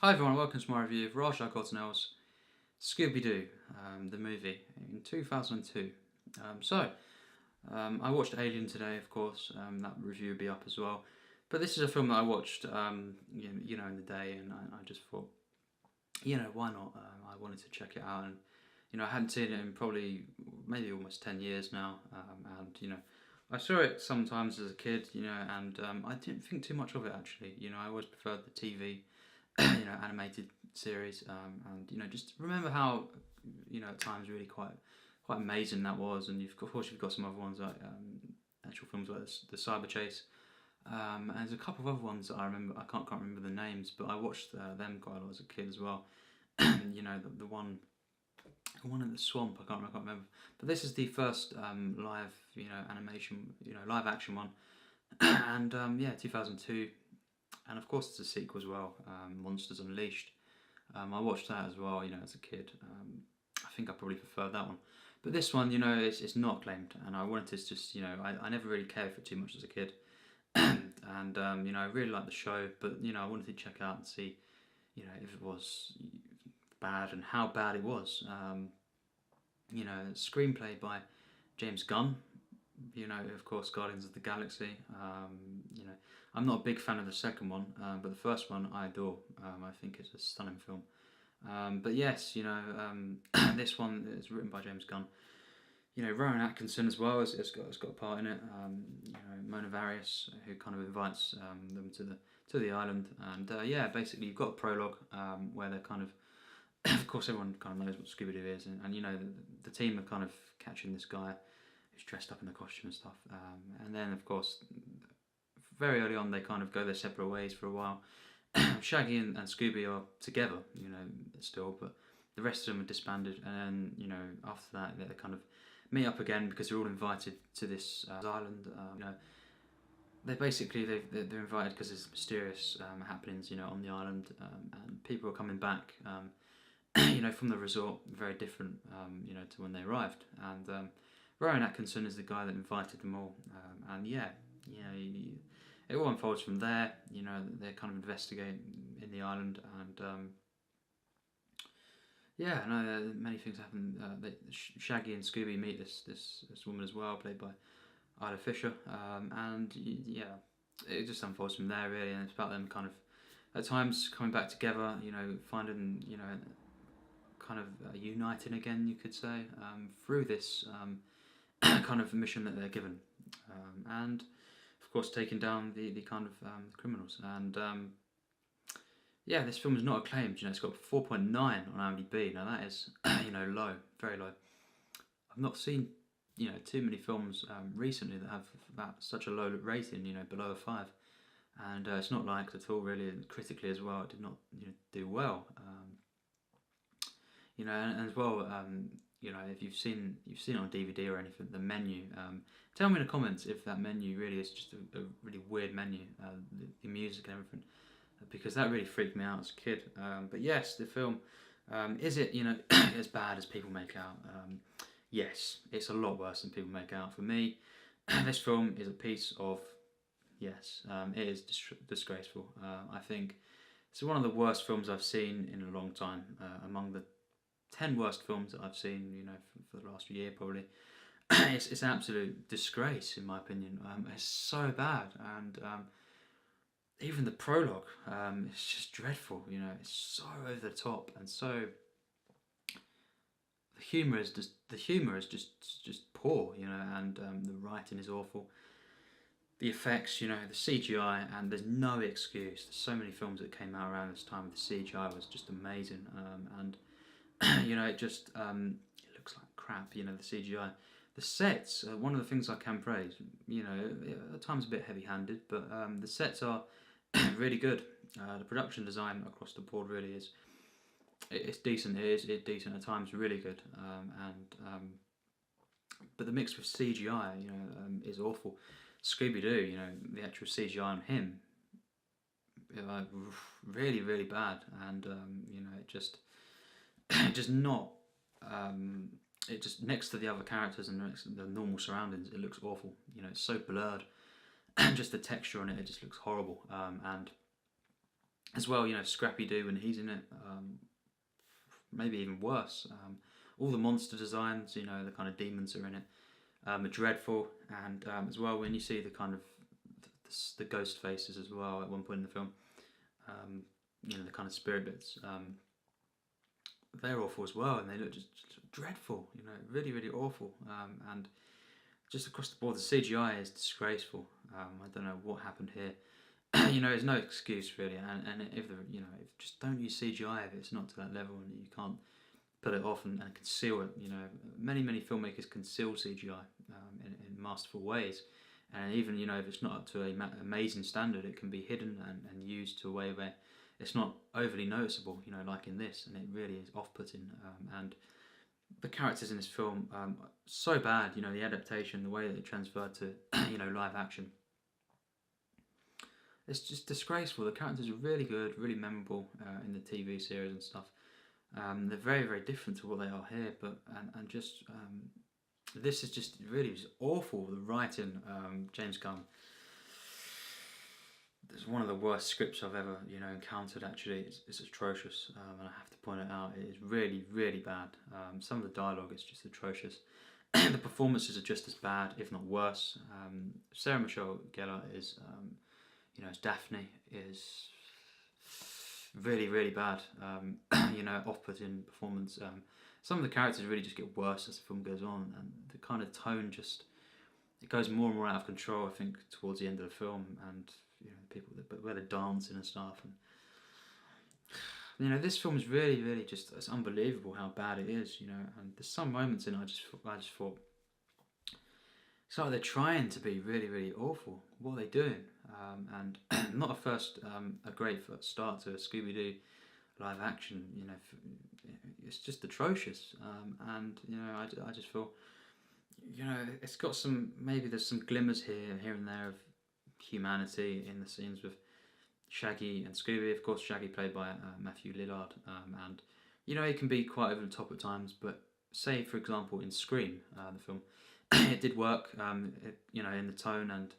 Hi everyone, welcome to my review of Gosnell's Scooby-Doo, the movie, in 2002. I watched Alien today, of course, that review will be up as well. But this is a film that I watched, in the day, and I just thought, why not? I wanted to check it out, and, I hadn't seen it in probably, maybe almost 10 years now, I saw it sometimes as a kid, and I didn't think too much of it actually. I always preferred the TV animated series, and just remember how at times really quite amazing that was. And of course you've got some other ones like actual films like the Cyber Chase, and there's a couple of other ones that I remember. I can't remember the names, but I watched them quite a lot as a kid as well. The one in the swamp, I can't remember. But this is the first live animation, live action one, and 2002. And of course, it's a sequel as well, Monsters Unleashed. I watched that as well, as a kid. I think I probably preferred that one. But this one, it's not acclaimed, and I wanted to just, I never really cared for it too much as a kid. And, I really liked the show, but, I wanted to check out and see, if it was bad and how bad it was. Screenplay by James Gunn, of course, Guardians of the Galaxy. I'm not a big fan of the second one, but the first one I adore. I think it's a stunning film. But yes, this one is written by James Gunn. Rowan Atkinson as well has got a part in it. Mona Various, who kind of invites them to the island, and basically you've got a prologue where they're kind of, of course, everyone kind of knows what Scooby-Doo is, and the team are kind of catching this guy who's dressed up in the costume and stuff. And then, of course, very early on, they kind of go their separate ways for a while. Shaggy and Scooby are together, still, but the rest of them are disbanded. And then, after that, they kind of meet up again because they're all invited to this island. They're invited because there's mysterious happenings, on the island, and people are coming back. From the resort, very different, to when they arrived. And Rowan Atkinson is the guy that invited them all, it all unfolds from there. They kind of investigate in the island, and many things happen. Shaggy and Scooby meet this woman as well, played by Isla Fisher, it just unfolds from there really, and it's about them kind of at times coming back together, finding kind of uniting again, you could say, through this kind of mission that they're given, and of course taking down the kind of criminals. And this film is not acclaimed. It's got 4.9 on IMDb. Now that is low, very low. I've not seen too many films recently that have such a low rating, below a 5. And it's not liked at all, really, and critically as well. It did not do well. And as well, if you've seen it on DVD or anything, the menu. Tell me in the comments if that menu really is just a really weird menu, the music and everything, because that really freaked me out as a kid. But yes, the film, is it as bad as people make out? Yes, it's a lot worse than people make out. For me, this film is a piece of, yes, it is disgraceful. I think it's one of the worst films I've seen in a long time, among the 10 worst films that I've seen, for the last year probably. It's an absolute disgrace in my opinion. It's so bad, and even the prologue, it's just dreadful. It's so over the top, and so the humour is just poor. And the writing is awful. The effects, the CGI, and there's no excuse. There's so many films that came out around this time with the CGI was just amazing, and it just it looks like crap. The CGI, the sets. One of the things I can praise. At times a bit heavy-handed, but the sets are really good. The production design across the board really is. It's decent. It's decent at times. Really good. But the mix with CGI, is awful. Scooby-Doo, the actual CGI on him, really, really bad, and it just not. It just next to the other characters and next to the normal surroundings, it looks awful. It's so blurred, and just the texture on it, it just looks horrible. And as well. You know, Scrappy-Doo when he's in it, maybe even worse. All the monster designs, you know, the kind of demons are in it, are dreadful, and as well when you see the kind of the ghost faces as well at one point in the film, you know, the kind of spirit bits, they're awful as well, and they look just dreadful, you know, really, really awful. And just across the board, the CGI is disgraceful. I don't know what happened here. You know, there's no excuse really, and if the, you know, if just don't use CGI if it's not to that level and you can't pull it off and conceal it. You know, many filmmakers conceal CGI in masterful ways, and even, you know, if it's not up to an amazing standard, it can be hidden and used to a way where it's not overly noticeable. You know, like in this, and it really is off-putting. And the characters in this film, so bad. You know, the adaptation, the way that it transferred to you know, live action. It's just disgraceful. The characters are really good, really memorable in the TV series and stuff. They're very, very different to what they are here, but and just this is just really awful. The writing, James Gunn. It's one of the worst scripts I've ever, you know, encountered. Actually, it's atrocious, and I have to point it out. It is really, really bad. Some of the dialogue is just atrocious. The performances are just as bad, if not worse. Sarah Michelle Gellar is, you know, as Daphne is really, really bad. You know, off-putting performance. Some of the characters really just get worse as the film goes on, and the kind of tone just, it goes more and more out of control, I think, towards the end of the film, and you know, people where they're dancing and stuff, and you know, this film is really, really just, it's unbelievable how bad it is, you know. And there's some moments in it I just thought it's like they're trying to be really, really awful. What are they doing? And not a great first start to a Scooby-Doo live action. You know, it's just atrocious. And you know, I just feel, you know, it's got some, maybe there's some glimmers here and there of humanity in the scenes with Shaggy and Scooby. Of course, Shaggy played by Matthew Lillard, and you know, he can be quite over the top at times. But say, for example, in Scream, the film, it did work. You know, in the tone, and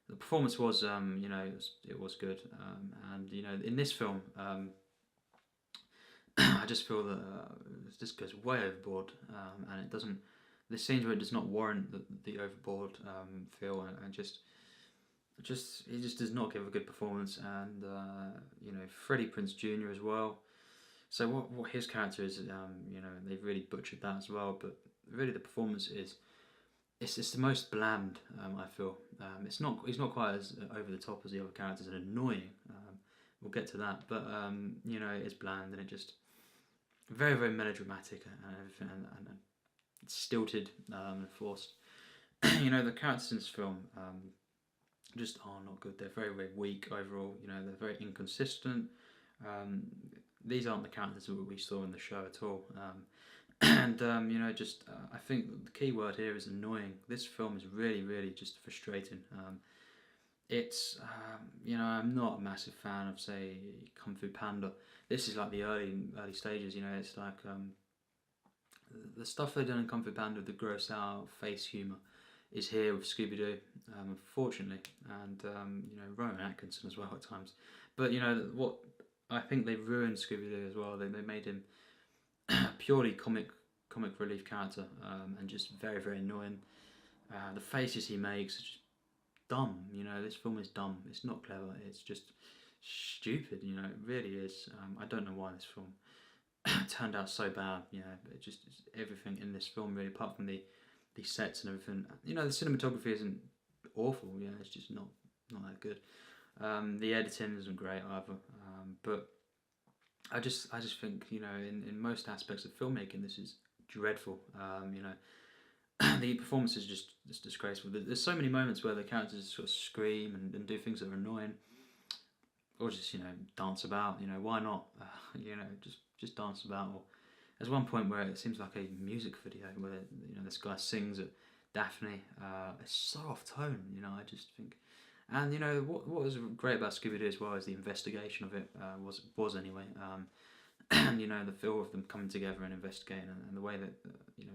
the performance was, you know, it was good. And you know, in this film, I just feel that it just goes way overboard, and it doesn't. There's scenes where it does not warrant the overboard feel, and just he just does not give a good performance. And you know, Freddie Prinze Jr. as well. So what his character is, you know, they've really butchered that as well. But really, the performance is, it's the most bland. I feel he's not quite as over the top as the other characters, and annoying. We'll get to that, but you know, it is bland, and it just very, very melodramatic and everything, and it's stilted and forced. You know, the characters in this film just are not good. They're very, very weak overall. You know, they're very inconsistent. These aren't the characters that we saw in the show at all. And you know, just I think the key word here is annoying. This film is really, really just frustrating. It's you know, I'm not a massive fan of, say, Kung Fu Panda. This is like the early stages. You know, it's like the stuff they've done in Kung Fu Panda, the gross out face humour, is here with Scooby-Doo, unfortunately, and you know, Rowan Atkinson as well at times. But you know what, I think they ruined Scooby-Doo as well. They made him purely comic relief character, and just very, very annoying. The faces he makes are just dumb. You know, this film is dumb. It's not clever. It's just stupid. You know, it really is. I don't know why this film turned out so bad. You know, but it just, everything in this film really, apart from the sets and everything. You know, the cinematography isn't awful. You know, it's just not that good. The editing isn't great either. But I just think, you know, in most aspects of filmmaking, this is dreadful. You know, the performance is just disgraceful. There's so many moments where the characters sort of scream and do things that are annoying, or just, you know, dance about. You know, why not? You know, just dance about. Or there's one point where it seems like a music video where, you know, this guy sings at Daphne. It's so off tone. You know, I just think. And you know what was great about Scooby-Doo as well is the investigation of it, was anyway, and you know, the feel of them coming together and investigating, and the way that you know,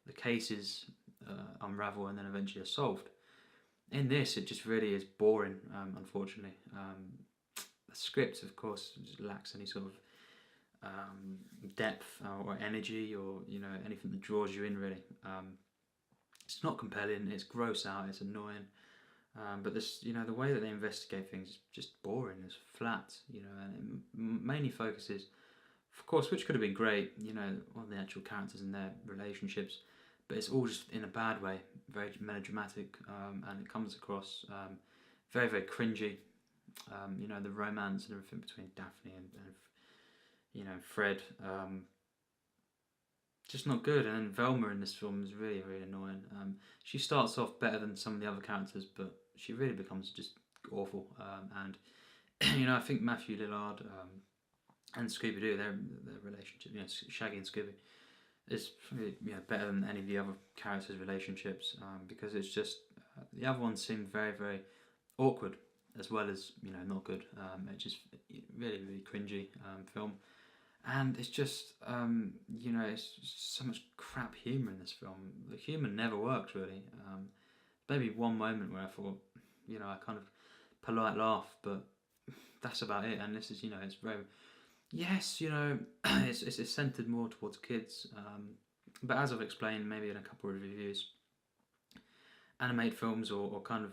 the cases unravel and then eventually are solved. In this, it just really is boring, unfortunately. script, of course, just lacks any sort of depth or energy, or anything that draws you in really. It's not compelling. It's gross out. It's annoying. But this, the way that they investigate things is just boring. It's flat, and it mainly focuses, of course, which could have been great, on the actual characters and their relationships, but it's all just in a bad way, very melodramatic, and it comes across very, very cringy. The romance and everything between Daphne and Fred, just not good. And then Velma in this film is really, really annoying. She starts off better than some of the other characters, but she really becomes just awful. And I think Matthew Lillard and Scooby-Doo, their relationship, Shaggy and Scooby, is really, better than any of the other characters' relationships, because it's just the other ones seem very, very awkward, as well as not good. It's just really, really cringy film. And it's just, it's just so much crap humour in this film. The humour never works, really. Maybe one moment where I thought, I kind of polite laugh, but that's about it. And this is, it's very, yes, it's centred more towards kids. But as I've explained, maybe in a couple of reviews, animated films or kind of,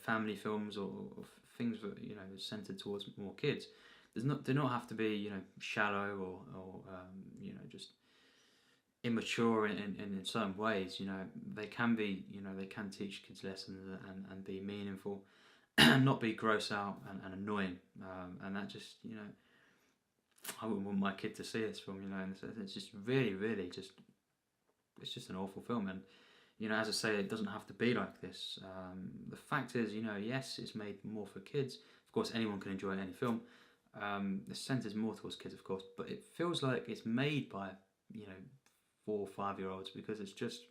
family films or things that, centred towards more kids, do not have to be shallow or just immature in certain ways. They can be, they can teach kids lessons and be meaningful and not be gross out and annoying, and that just I wouldn't want my kid to see this film. And it's just really, really just, it's just an awful film. And as I say, it doesn't have to be like this. The fact is, yes, it's made more for kids. Of course, anyone can enjoy any film. The centre's more towards kids, of course, but it feels like it's made by 4 or 5 year olds, because it's just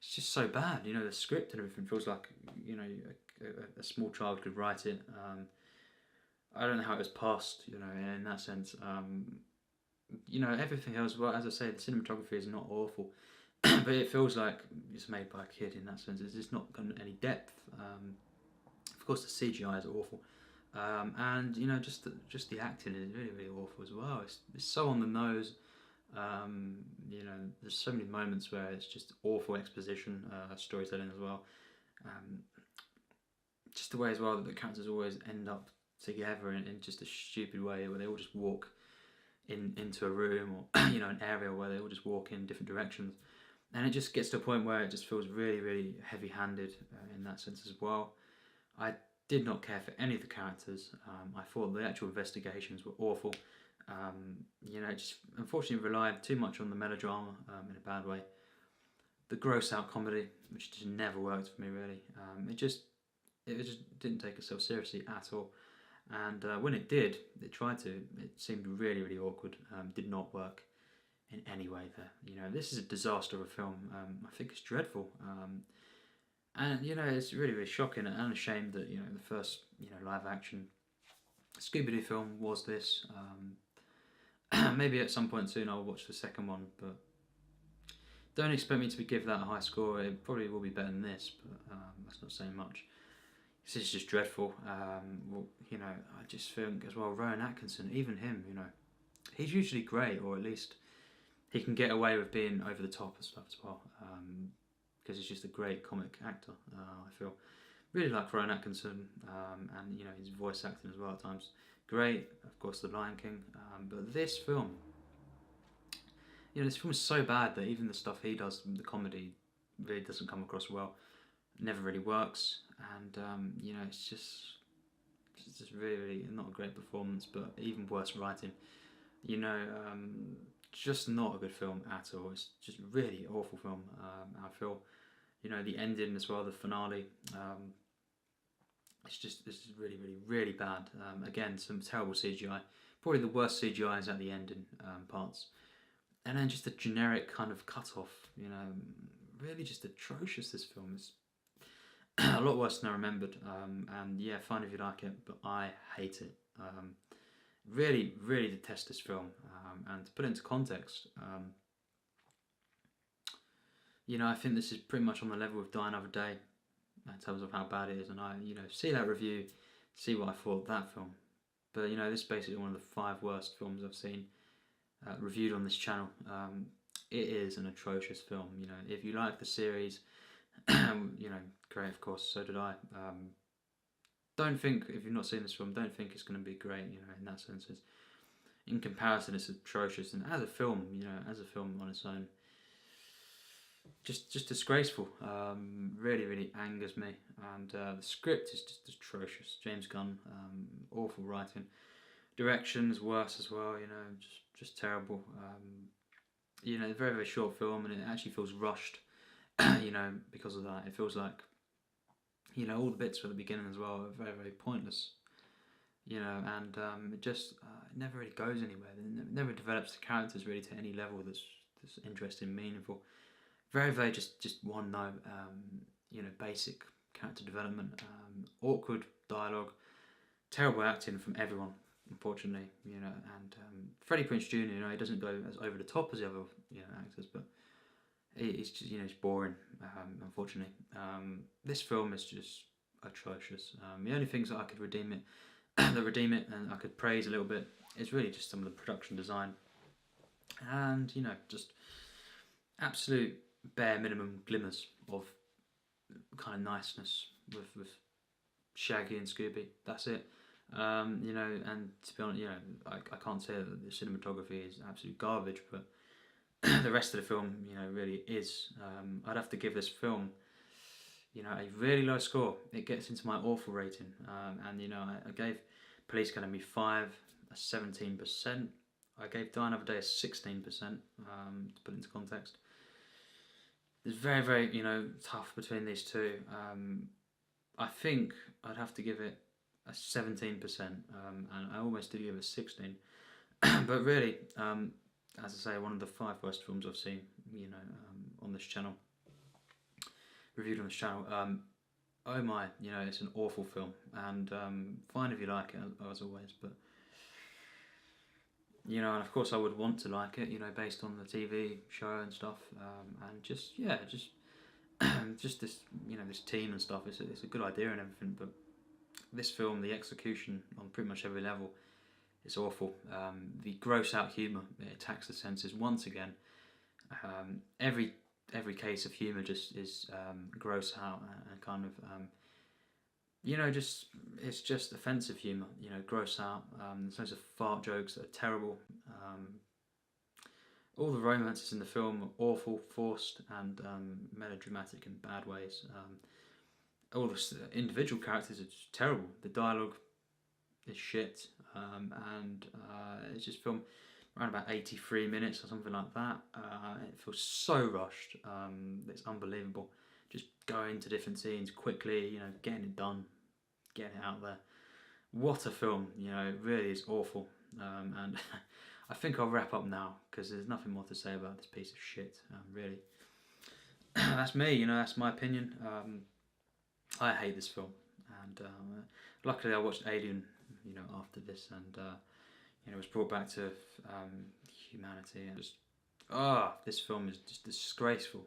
so bad. The script and everything feels like a small child could write it. I don't know how it was passed, in that sense. Everything else, well, as I say, the cinematography is not awful, but it feels like it's made by a kid in that sense. It's just not got any depth. Of course, the CGI is awful. And just the acting is really, really awful as well. It's so on the nose. There's so many moments where it's just awful exposition, storytelling as well. Just the way as well that the characters always end up together in just a stupid way, where they all just walk into a room or an area where they all just walk in different directions, and it just gets to a point where it just feels really, really heavy-handed in that sense as well. I did not care for any of the characters. I thought the actual investigations were awful. It just unfortunately relied too much on the melodrama in a bad way. The gross out comedy, which just never worked for me really. It just didn't take itself seriously at all. And when it did, it tried to. It seemed really, really awkward. Did not work in any way there. This is a disaster of a film. I think it's dreadful. And it's really, really shocking and a shame that the first live action Scooby-Doo film was this. Maybe at some point soon I'll watch the second one, but don't expect me to give that a high score. It probably will be better than this, but that's not saying much. This is just dreadful. I just think as well, Rowan Atkinson, even him, he's usually great, or at least he can get away with being over the top and stuff as well. Because he's just a great comic actor, I feel. Really like Rowan Atkinson, and his voice acting as well at times. Great, of course, The Lion King, but this film, this film is so bad that even the stuff he does, the comedy, really doesn't come across well. Never really works, and it's just really, really not a great performance, but even worse writing. Just not a good film at all. It's just really awful film. I feel, the ending as well, the finale. It's just really, really, really bad. Again, some terrible CGI. Probably the worst CGI is at the ending parts, and then just a generic kind of cut off. Really just atrocious. This film is a lot worse than I remembered. And yeah, fine if you like it, but I hate it. Really, really detest this film. And to put it into context, I think this is pretty much on the level of Die Another Day in terms of how bad it is. And I, see that review, see what I thought of that film. But you know, this is basically one of the 5 worst films I've seen reviewed on this channel. It is an atrocious film. You know, if you like the series, you know, great, of course, so did I. Don't think, if you've not seen this film, don't think it's going to be great, you know, in that sense. In comparison, it's atrocious, and as a film, you know, as a film on its own, just disgraceful. Really, really angers me, and the script is just atrocious. James Gunn, awful writing, direction's worse as well. You know, just terrible. You know, very, very short film, and it actually feels rushed. You know, because of that, it feels like, you know, all the bits at the beginning as well are very, very pointless. You know, and it just it never really goes anywhere. It never develops the characters really to any level that's interesting, meaningful. Very, very just one note. You know, basic character development, awkward dialogue, terrible acting from everyone. Unfortunately, you know, and Freddie Prinze Jr. You know, he doesn't go as over the top as the other, you know, actors, but he's just, you know, he's boring. Unfortunately, this film is just atrocious. The only things that I could redeem it, and I could praise a little bit, is really just some of the production design, and you know, just absolute bare minimum glimmers of kind of niceness with Shaggy and Scooby. That's it. You know, and to be honest, you know, I can't say that the cinematography is absolute garbage, but the rest of the film, you know, really is. I'd have to give this film, you know, a really low score. It gets into my awful rating, and you know, I gave Police Academy 5 a 17%. I gave Die Another Day a 16%. To put it into context, it's very, very, you know, tough between these two. I think I'd have to give it a 17%, and I almost did give it 16. But really, as I say, one of the 5 worst films I've seen, you know, on this channel, reviewed on this channel. Oh my, you know, it's an awful film, and fine if you like it, as always, but you know, and of course I would want to like it, you know, based on the TV show and stuff, and just, yeah, just this, you know, this team and stuff. It's a good idea and everything, but this film, the execution on pretty much every level, is awful. The gross out humour, it attacks the senses once again. Every case of humour just is gross out and kind of, you know, it's just offensive humour, you know, gross out. There's loads of fart jokes that are terrible. All the romances in the film are awful, forced, and melodramatic in bad ways. All the individual characters are just terrible. The dialogue is shit, and it's just filmed around about 83 minutes or something like that. It feels so rushed. It's unbelievable. Just going to different scenes quickly, you know, getting it done, getting it out there. What a film, you know, it really is awful. And I think I'll wrap up now, because there's nothing more to say about this piece of shit, really. That's me, you know, that's my opinion. I hate this film, and luckily I watched Alien, you know, after this, and you know, was brought back to humanity, and just this film is just disgraceful.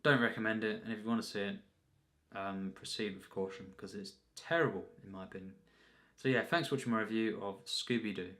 Don't recommend it, and if you want to see it, proceed with caution, because it's terrible in my opinion. So yeah, thanks for watching my review of Scooby-Doo.